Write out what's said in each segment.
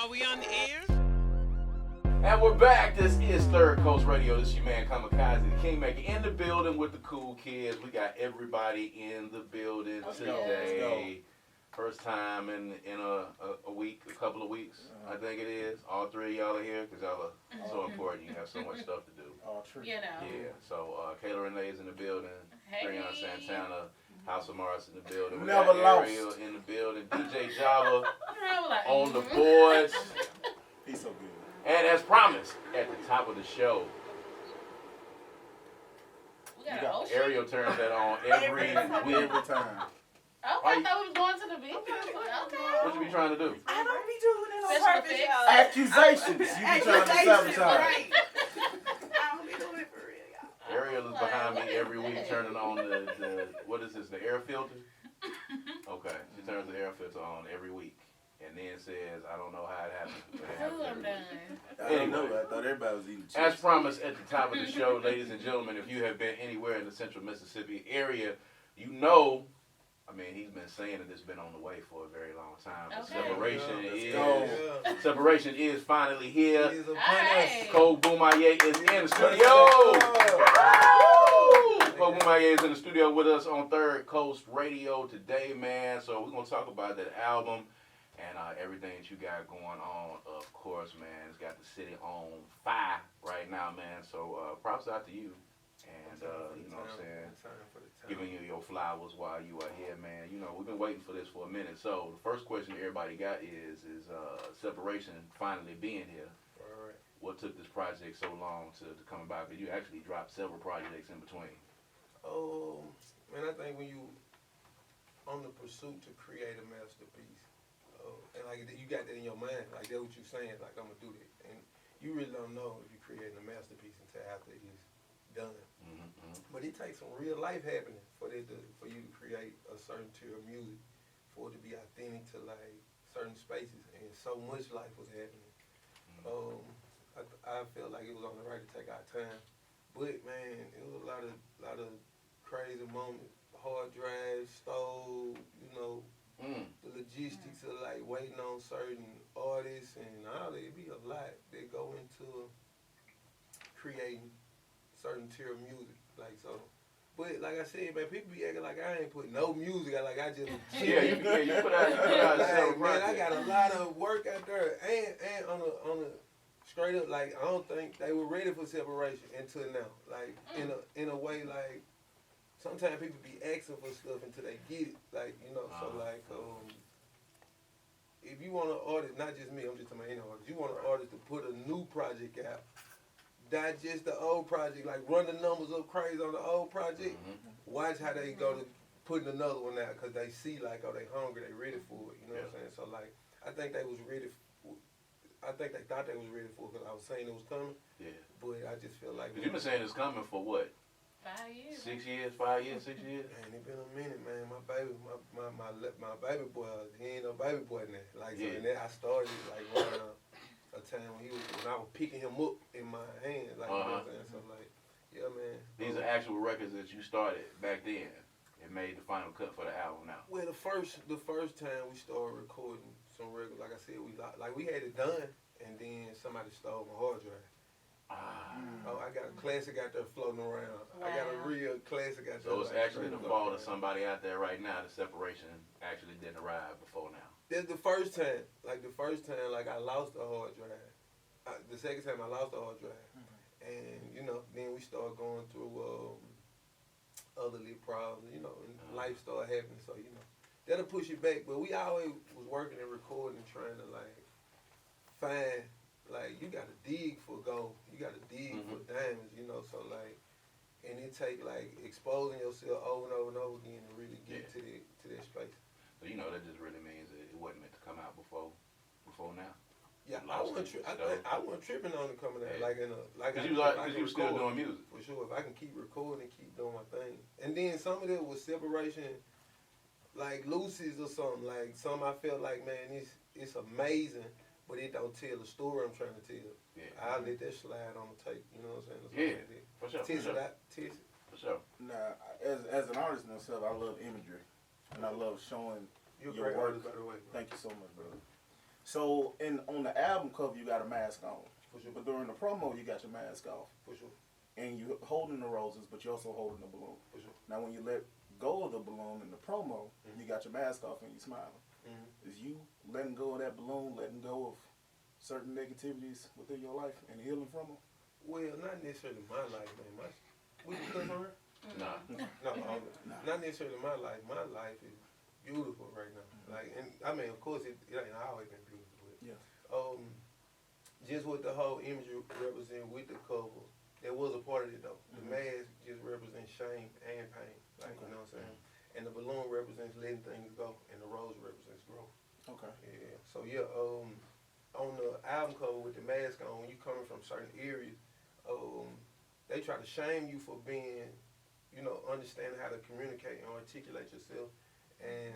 Are we on the air? And we're back. This is Third Coast Radio. This is your man Kamikaze, the Kingmaker, in the building with the cool kids. We got everybody in the building today. First time in a week, a couple of weeks, I think it is. All three of y'all are here because y'all are so important. You have so much stuff to do. All true. You know. Yeah. So Kayla Renee is in the building. Hey. Breonna Santana, House of Mars in the building. We Never got lost. Ariel in the building. DJ Java Like, on the boards. He's so good. And as promised, at the top of the show, we got an ocean. Ariel turns that on every week. Every time. Okay, I thought we was going to the beach. What you be trying to do? I don't be doing it on Special purpose, effects. y'all. Accusations. You be trying to sabotage. Right. I don't be doing it for real, y'all. Ariel is behind me every week turning on the what is this, the air filter? Okay, she turns the air filter on every week. And then says, I don't know how it happened. But it happens Ooh, I'm every done. week. I didn't know. I thought everybody was eating chips. As promised at the top of the show, ladies and gentlemen, if you have been anywhere in the central Mississippi area, you know, I mean, he's been saying that it's been on the way for a very long time. But Okay. separation is finally here. He's a Alright. Cole Bumaye is in the studio. Cole Bumaye is in the studio with us on Third Coast Radio today, man. So we're going to talk about that album and everything that you got going on. Of course, man, it's got the city on fire right now, man. So props out to you. And, you know what I'm saying, giving you your flowers while you are here, man. You know, we've been waiting for this for a minute. So the first question everybody got is separation finally being here. Alright. What took this project so long to come about? Because you actually dropped several projects in between. Oh, man, I think when you on the pursuit to create a masterpiece, and like you got that in your mind, like that's what you're saying, like I'm gonna do that, and you really don't know if you're creating a masterpiece until after it's done. Mm-hmm. But it takes some real life happening for you to create a certain tier of music, for it to be authentic to like certain spaces, and so much life was happening. I felt like it was on the right to take our time, but man, it was a lot of crazy moments. Hard drives, stove, you know, the logistics of like waiting on certain artists and all that. It be a lot that go into creating certain tier of music, like so. But like I said, man, people be acting like I ain't put no music out, like I just You put out several like, man, I projects. got a lot of work out there, and on a straight up, like I don't think they were ready for separation until now. Like in a way, like sometimes people be asking for stuff until they get it. Like you know, so like if you want an artist, not just me, I'm just talking about any artist. You want an artist to put a new project out, not just the old project. Like run the numbers up crazy on the old project. Watch how they go to putting another one out because they see like, oh, they hungry, they ready for it. You know what I'm saying? So like, I think they was ready. I think they thought they was ready for it because I was saying it was coming. Yeah. But I just feel like Because you've been saying it's coming for what? 5 years. 6 years, 5 years, 6 years? Man, it been a minute, man. My baby boy, he ain't no baby boy now. Like, so, and then I started like around a time when I was picking him up in my hands, like you know what I'm saying. So like, yeah, man. These are actual records that you started back then and made the final cut for the album now. Well, the first time we started recording some records, like I said, we had it done, and then somebody stole my hard drive. Oh, I got a classic out there floating around. I got a real classic out there. So it's like, actually the fault of somebody out there right now. The separation actually didn't arrive before now. That's the first time. Like I lost the hard drive. The second time I lost the hard drive, and you know, then we started going through other little problems. You know, and life started happening. So you know, that'll push it back. But we always was working and recording and trying to like find. Like, you gotta dig for gold. You gotta dig for diamonds, you know, so like, and it take like exposing yourself over and over and over again to really get to that space. So, you know, that just really means that it wasn't meant to come out before now. Yeah, I wasn't tripping on it coming out. Yeah. Like in a, like Because you were still doing music. For sure, if I can keep recording and keep doing my thing. And then some of it was separation, like Lucy's or something. Like some I felt like, man, it's amazing. But it don't tell the story I'm trying to tell. Yeah. I'll let that slide on the tape, you know what I'm saying? Yeah, for sure. Test it out, test it. For sure. Now, as an artist myself, I love imagery, and I love showing You're a your great work. artist, by the way. Thank you so much, brother. So on the album cover you got a mask on, For sure. but during the promo you got your mask off, For sure. and you holding the roses, but you also holding the balloon. For sure. Now when you let go of the balloon in the promo, you got your mask off and you smiling. Mm-hmm. Is you letting go of that balloon, letting go of certain negativities within your life and healing from them? Well, not necessarily my life, man. We can cuss on her? Nah. No, not necessarily my life. My life is beautiful right now. Like, and I mean, of course, it ain't always been beautiful. But, Yeah. just what the whole imagery represent with the cover, there was a part of it though. The mask just represents shame and pain. Like, you know what I'm saying? And the balloon represents letting things go, and the rose represents growth. Okay. Yeah. So yeah, on the album cover with the mask on, when you coming from certain areas, they try to shame you for being, you know, understanding how to communicate and articulate yourself, and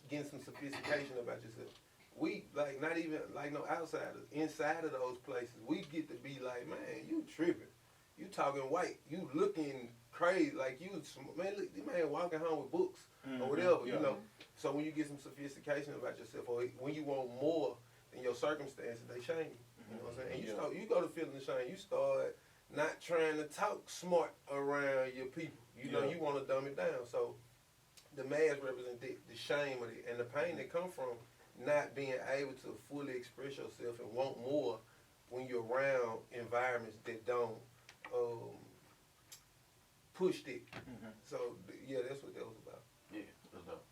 getting some sophistication about yourself. We, like, not even like no outsiders, inside of those places, we get to be like, man, you tripping, you talking white, you looking crazy, like you, man, look, this man walking home with books or whatever, you know. So when you get some sophistication about yourself, or when you want more than your circumstances, they shame you. You know what I'm saying? And you go to feeling ashamed. You start not trying to talk smart around your people. You know, you want to dumb it down. So the mask represents the shame of it and the pain that come from not being able to fully express yourself and want more when you're around environments that don't push it. So yeah, that's what that was about. Yeah, that's dope.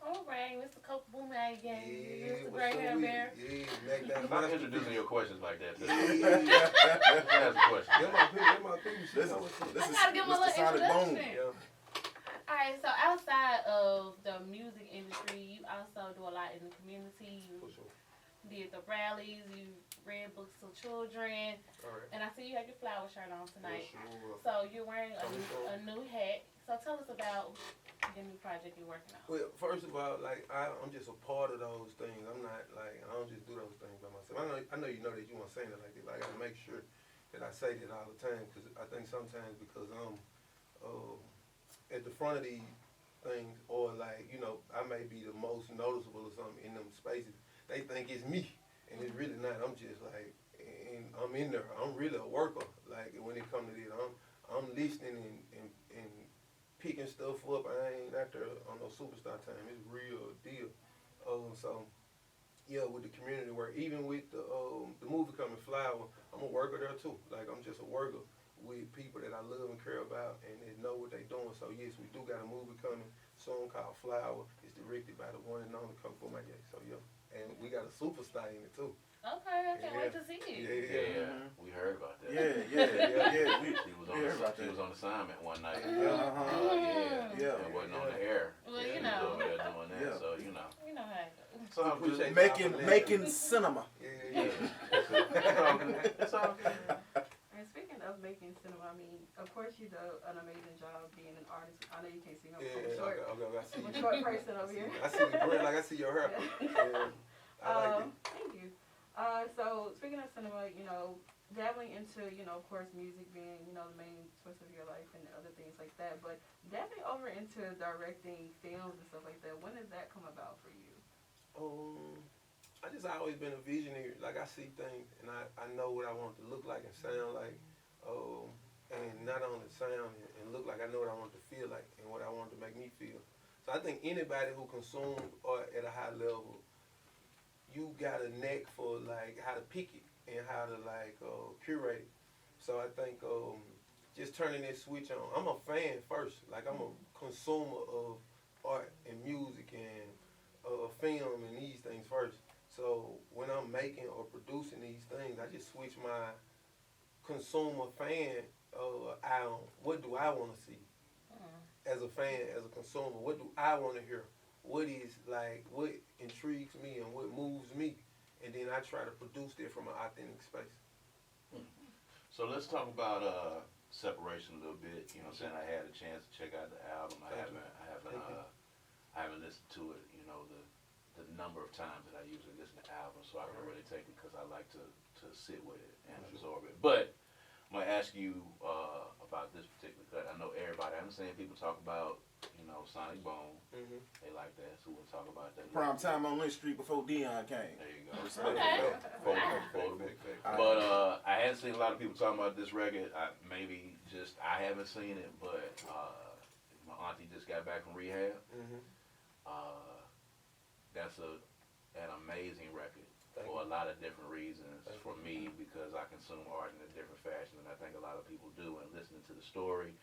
All right, Mr. Coke Bumaye again. Yeah, Mr. what's Gray up Hair with Bear. it? Yeah, Mac down Stop introducing your questions like that. Yeah, Let's ask a question. They're my people. They're my people. She This know what's up. is I gotta give him a Mr. little Sonic Boom. introduction. Yeah. All right, so outside of the music industry, you also do a lot in the community. You For sure. did the rallies, you read books to children, All right. and I see you have your flower shirt on tonight. For sure. So you're wearing a new hat. So tell us about the new project you're working on. Well, first of all, like I'm just a part of those things. I'm not like I don't just do those things by myself. I know you know that you want to say it like that. But I got to make sure that I say that all the time because I think sometimes because I'm at the front of these things or like you know I may be the most noticeable or something in them spaces. They think it's me, and it's really not. I'm just like, and I'm in there. I'm really a worker. Like when it comes to this, I'm listening and picking stuff up. I ain't out there on no superstar time. It's real deal. So yeah, with the community work, even with the movie coming Flower, I'm a worker there too. Like I'm just a worker with people that I love and care about and they know what they doing. So yes, we do got a movie coming soon called Flower. It's directed by the one and only Bumaye. So yeah, and we got a superstar in it too. Okay, I can't wait to see it. Yeah, we heard about that. Yeah. She was on assignment one night. Yeah. It wasn't on the air. Well, She you was know. over there doing that, Yeah. so you know. You know how it goes. So I'm just Appreciate Making cinema. Yeah. It's all good. It's all good. And speaking of making cinema, I mean, of course you do an amazing job being an artist. I know you can't see me. I'm Yeah, short. okay, I see I'm a you. short person over here. I see the grin, like I see your hair. Yeah. I like it. Thank you. So speaking of cinema, you know, dabbling into, you know, of course, music being, you know, the main source of your life and other things like that, but dabbling over into directing films and stuff like that. When did that come about for you? I just always been a visionary. Like I see things and I know what I want it to look like and sound like. And not only sound and look like, I know what I want it to feel like and what I want it to make me feel. So I think anybody who consumes art at a high level, you got a knack for like how to pick it and how to like curate it. So I think just turning that switch on. I'm a fan first. Like I'm a consumer of art and music and film and these things first. So when I'm making or producing these things, I just switch my consumer fan eye on. What do I want to see as a fan, as a consumer? What do I want to hear? What is like, what intrigues me and what moves me? And then I try to produce that from an authentic space. So let's talk about separation a little bit. You know what I'm saying? I had a chance to check out the album. I haven't listened to it, you know, the number of times that I usually listen to albums, so I can really take it because I like to sit with it and absorb it. But I'm gonna ask you about this particular cut. I know everybody. I'm saying people talk about, you you know, Sonic Boom. Mhm. They like that, so we'll talk about that. Prime time on Lynch Street before Dion came. There you go. Respect. Okay. Quotable. But I hadn't seen a lot of people talking about this record. Maybe just I haven't seen it, but my auntie just got back from rehab. Mhm. That's an amazing record Thank for you. a lot of different reasons. Thank For me, because I consume art in a different fashion than I think a lot of people do, and listening to the story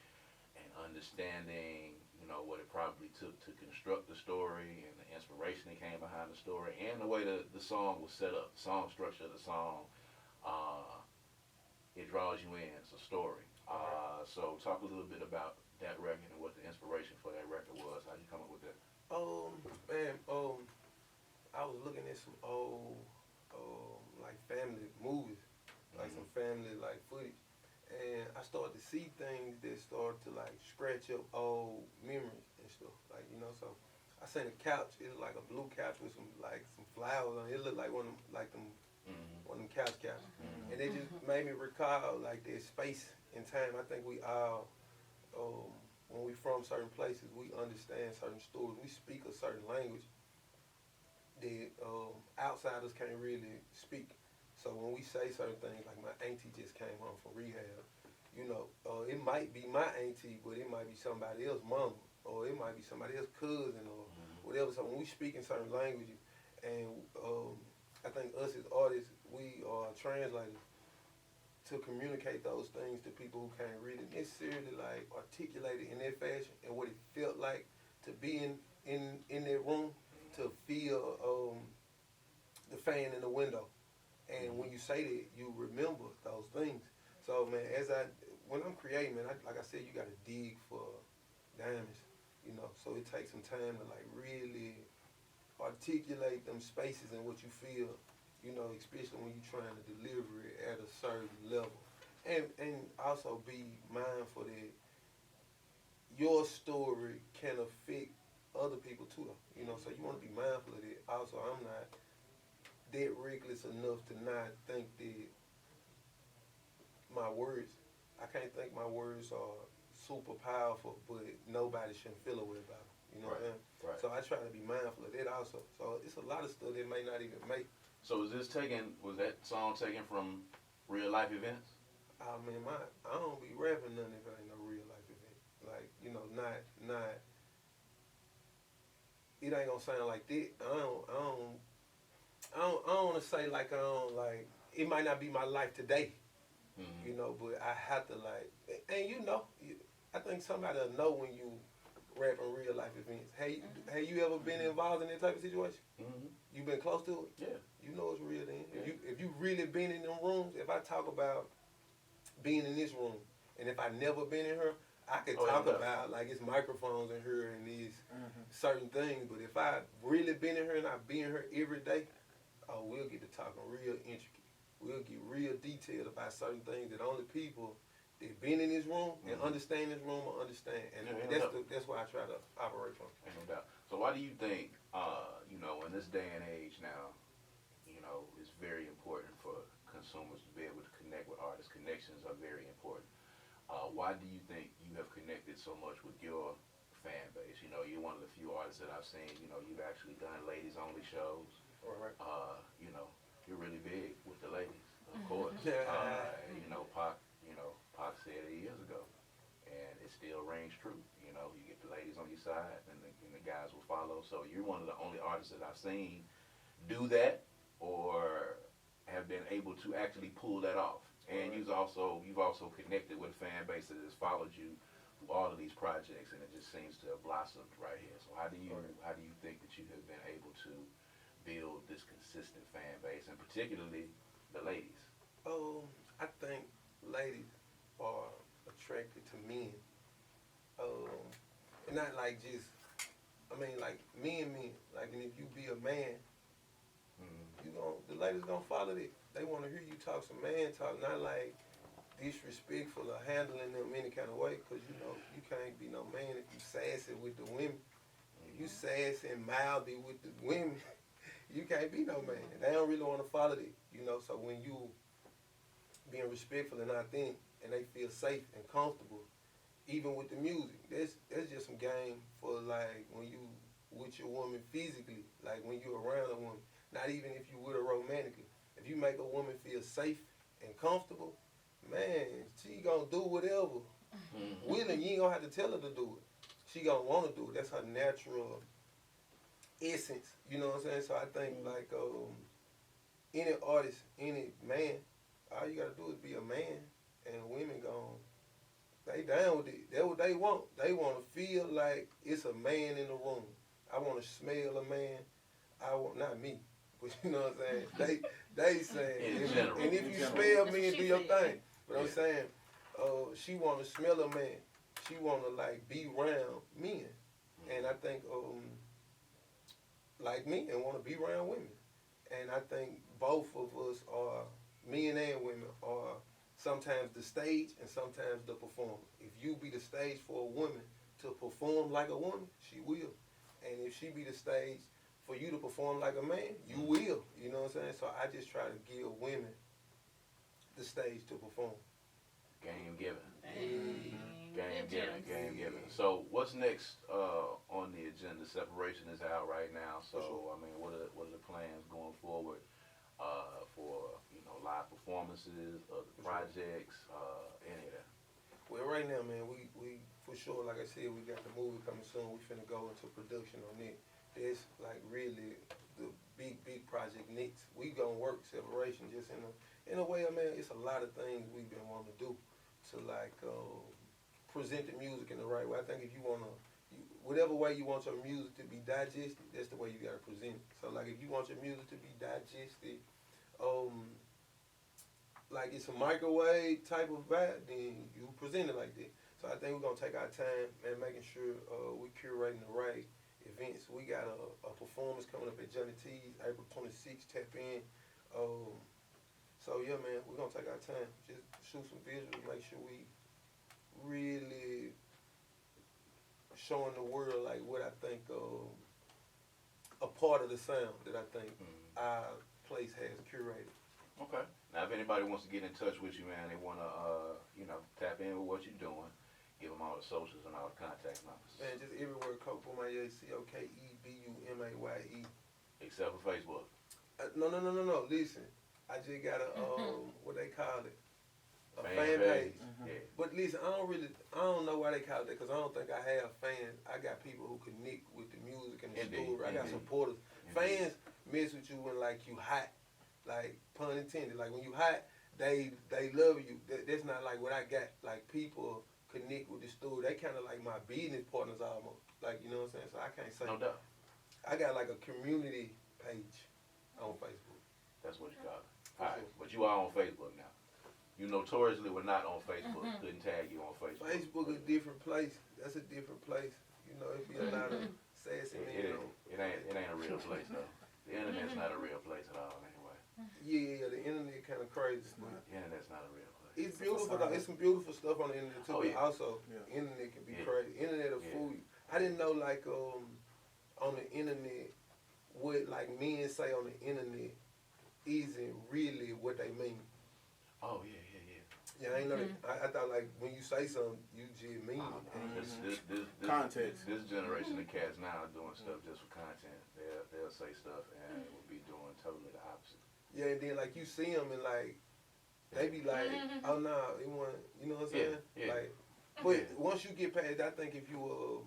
and understanding, you know, what it probably took to construct the story and the inspiration that came behind the story and the way the song was set up, the song structure of the song, it draws you in. It's a story. So talk a little bit about that record and what the inspiration for that record was. How'd you come up with that? Man, I was looking at some old, like family movies, like some family like footage, and I started to see things that started to like scratch up old memories and stuff, like you know. So I seen a couch. It was like a blue couch with some flowers on it. It looked like one of them one of them couches, and it just made me recall like that space in time. I think we all, when we from certain places, we understand certain stories. We speak a certain language that outsiders can't really speak. So when we say certain things, like my auntie just came home from rehab, you know, it might be my auntie, but it might be somebody else's mama, or it might be somebody else's cousin, or whatever. So when we speak in certain languages, and I think us as artists, we are translators to communicate those things to people who can't really necessarily like articulate it in that fashion, and what it felt like to be in that room, to feel the fan in the window. And when you say that, you remember those things. So, man, when I'm creating, man, like I said, you got to dig for diamonds, you know. So it takes some time to, like, really articulate them spaces and what you feel, you know, especially when you're trying to deliver it at a certain level. And also be mindful that your story can affect other people too, though. You know, so you want to be mindful of that. Also, I'm not that reckless enough to not think that my words, I can't think my words are super powerful, but nobody shouldn't feel a way about them. You know what I'm saying? Right. So I try to be mindful of that also. So it's a lot of stuff that may not even make. So was that song taken from real life events? I mean, I don't be rapping nothing if it ain't no real life event. Like, you know, not. It ain't gonna sound like that. I don't want to say like I don't like. It might not be my life today, you know, but I have to like. And you know, I think somebody will know when you rap in real life events. Have you ever been involved in that type of situation? You been close to it? Yeah. You know it's real then. Yeah. If you really been in them rooms, if I talk about being in this room, and if I never been in here, I could talk about like it's microphones in here and these certain things. But if I really been in here and I be in here every day, we'll get to talking real intricate. We'll get real detailed about certain things that only people that been in this room and understand this room will understand. And that's why I try to operate from. Ain't no doubt. So why do you think, you know, in this day and age now, you know, it's very important for consumers to be able to connect with artists. Connections are very important. Why do you think you have connected so much with your fan base? You know, you're one of the few artists that I've seen, you know, you've actually done ladies only shows. Right. You know, you're really big with the ladies, of course. You know, Pac said it years ago, and it still rings true. You know, you get the ladies on your side, and the guys will follow. So you're one of the only artists that I've seen do that, or have been able to actually pull that off. And you've also connected with a fan base that has followed you through all of these projects, and it just seems to have blossomed right here. So how do you think that you have been able to build this consistent fan base, and particularly the ladies? I think ladies are attracted to men. And not like just, I mean like men. Like, and if you be a man, the ladies gonna follow that. They want to hear you talk some man talk, not like disrespectful or handling them any kind of way. Cause you know you can't be no man if you sassy with the women. If you sassy and mouthy with the women, you can't be no man. They don't really want to follow that, you know. So when you being respectful and authentic, and they feel safe and comfortable, even with the music, that's just some game for like when you with your woman physically, like when you around a woman. Not even if you with her romantically. If you make a woman feel safe and comfortable, man, she gonna do whatever. Willing, you ain't gonna have to tell her to do it. She gonna wanna do it. That's her natural essence. You know what I'm saying? So I think like any artist, any man, all you gotta do is be a man, and women gon' they down with it. That's what they want. They wanna feel like it's a man in the room. I wanna smell a man. I want not me, but you know what I'm saying. They saying, In general. and if In you general. smell me and She do your said. thing, but I'm saying, she wanna smell a man. She wanna like be around men, and I think like me and wanna be around women, and I think both of us are men and women are sometimes the stage and sometimes the performer. If you be the stage for a woman to perform like a woman, she will, and if she be the stage for you to perform like a man, you will. You know what I'm saying? So I just try to give women the stage to perform. Game given. Good gems. Game given. So what's next on the agenda? Separation is out right now. So I mean, what are the plans going forward for live performances, other projects, any of that? Well, right now, man, we for sure, like I said, we got the movie coming soon. We finna go into production on it. That's like really the big project next. We gonna work separation just in a way, man. It's a lot of things we've been wanting to do to like present the music in the right way. I think if you wanna, whatever way you want your music to be digested, that's the way you gotta present it. So like if you want your music to be digested, like it's a microwave type of vibe, then you present it like that. So I think we're gonna take our time and making sure we curating the right events. We got a performance coming up at Johnny T's, April 26th. Tap in. So yeah, man, we're gonna take our time. Just shoot some visuals, make sure we really showing the world like what I think a part of the sound that I think our place has curated. Okay. Now, if anybody wants to get in touch with you, man, they want to, tap in with what you're doing, give them all the socials and all the contact numbers. Man, just everywhere, Bumaye, Cokebumaye. Except for Facebook. No. Listen, I just got a what they call it, a fan page. Yeah. But listen, I don't know why they call it that, because I don't think I have fans. I got people who connect with the music and the Indeed, story. I got indeed. supporters. Indeed. Fans mess with you when like you hot, like pun intended. Like when you hot, they love you. That's not like what I got. Like people connect with the story. They kind of like my business partners almost. Like, you know what I'm saying? So I can't say. No doubt. I got like a community page on Facebook. That's what you call it. All right. But you are on Facebook now. You notoriously were not on Facebook. Couldn't tag you on Facebook. Facebook is a different place. That's a different place. You know, it'd be a lot of sassy men. It ain't a real place though. The internet's not a real place at all anyway. Yeah, the internet kind of crazy. The internet's not a real place. It's beautiful though. It's some beautiful stuff on the internet too. Oh, But yeah. also, Yeah. internet can be Yeah. crazy. Internet will Yeah. fool you. I didn't know like on the internet what like men say on the internet isn't really what they mean. Oh yeah. Yeah, I ain't know that. I thought like when you say something, you just mean it. This Context. This generation of cats now are doing stuff just for content. They'll say stuff and it will be doing totally the opposite. Yeah, and then like you see them and like they be like, oh no, it wasn't. You know what I'm saying? Yeah. Like, but Yeah. once you get past, I think if you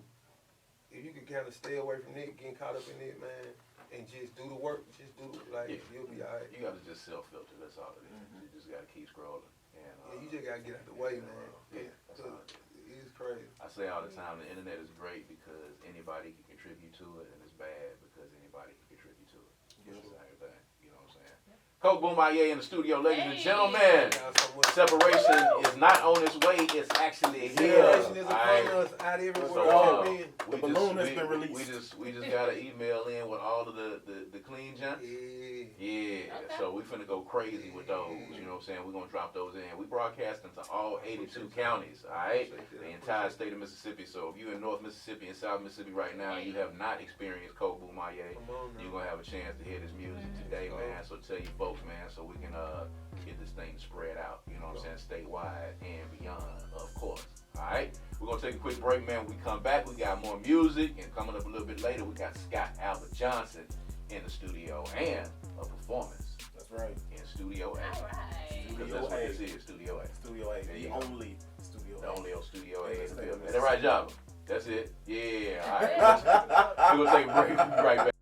can kind of stay away from it, getting caught up in it, man, and just do the work, you'll be alright. You gotta just self-filter. That's all it is. You just gotta keep scrolling. And Yeah, you just gotta get out the way, man. Yeah, that's all it is. It's crazy. I say all the time, the internet is great because anybody can contribute to it, and it's bad because anybody can contribute to it. It's the same thing. You know what I'm saying? Coke Bumaye in the studio, ladies and Hey. gentlemen. Y'all so much. Separation is not on its way; it's actually here. Separation is upon Alright? us out everywhere. So, we've been. The balloon has been released. We just got an email in with all of the clean gents. Yeah. Yeah, Okay. so we finna go crazy with those. You know what I'm saying? We're gonna drop those in. We broadcasting to all 82 counties. All right, the entire state of Mississippi. So if you're in North Mississippi and South Mississippi right now, and you have not experienced Coke Bumaye, Come on now. you're gonna have a chance to hear this music today, man. So tell your folks, man, so we can get this thing spread out. You know what I'm saying? Statewide and beyond, of course. All right, we're gonna take a quick break, man. When we come back, we got more music, and coming up a little bit later, we got Scott Albert Johnson in the studio and a performance That's right. in Studio A. All right. Because that's what this is, Studio A. Studio A, There you the go. only Studio The A. only on Studio A in the State of building. Is that right, Java? That's it? Yeah, all right. Yeah. We're gonna take a break. We'll be right back.